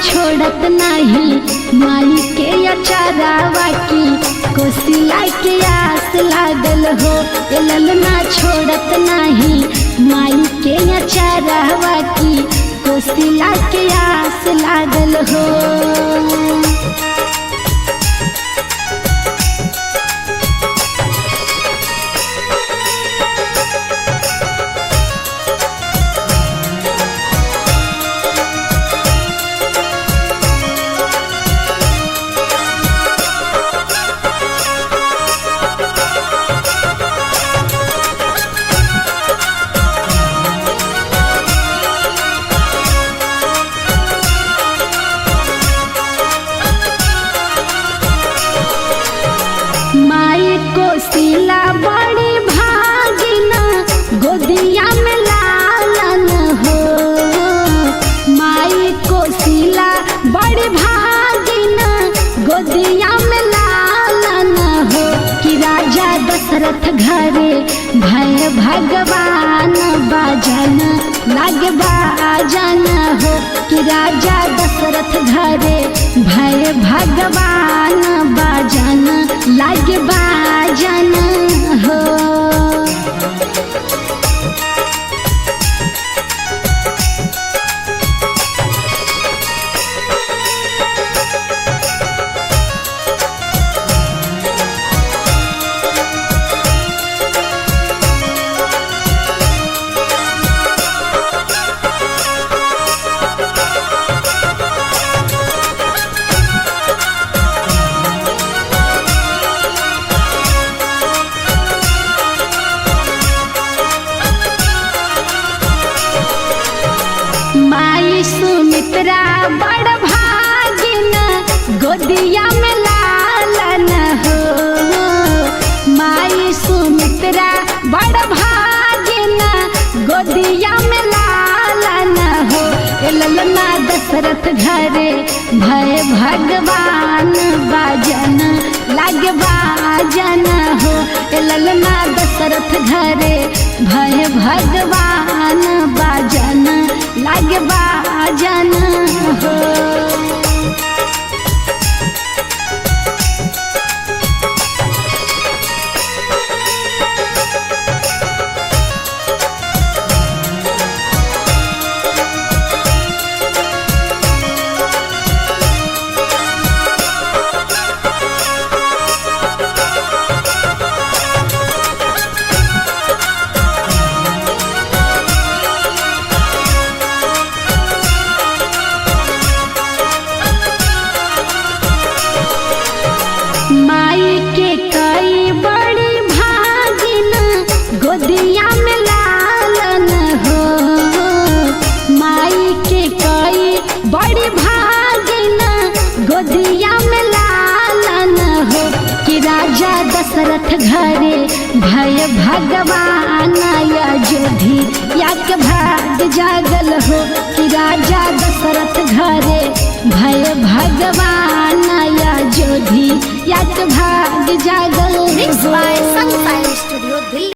छोड़त नहीं माई के अचारावा की कोसिला के आस लागल हो। ललना छोड़त नहीं माई के अचारावा की कोसिला के आस लागल हो। माई कोसिला बड़ी भागिना गोदिया में लालन हो। माई कोसिला बड़ी भागिना गोदिया में लालन हो। कि राजा दशरथ घरे भय भगवान बाजन लागे बाजन हो। कि राजा दशरथ घरे भय भगवान बाजन लागे बाजन हो। माई सुमित्रा बड़ भागिन गोदिया में लालन हो। माई सुमित्रा बड़ भागिन गोदिया में लालन हो। ललना दशरथ घरे भय भगवान बाजन लागे बाजन हो। ललना दशरथ घरे भय भगवान बाजन लागे बाजन हो। माई के कई बड़ी भागिन गोदिया में लालन हो। माई के कई बड़ी भागिन गोदिया में लालन हो। कि राजा दशरथ घरे भय भगवान अयोध्या के भाग जागल हो। कि राजा दशरथ घरे भय भगवान अयोध्या के भाग जागल हो। Mixed by Sunfire Studio, Delhi।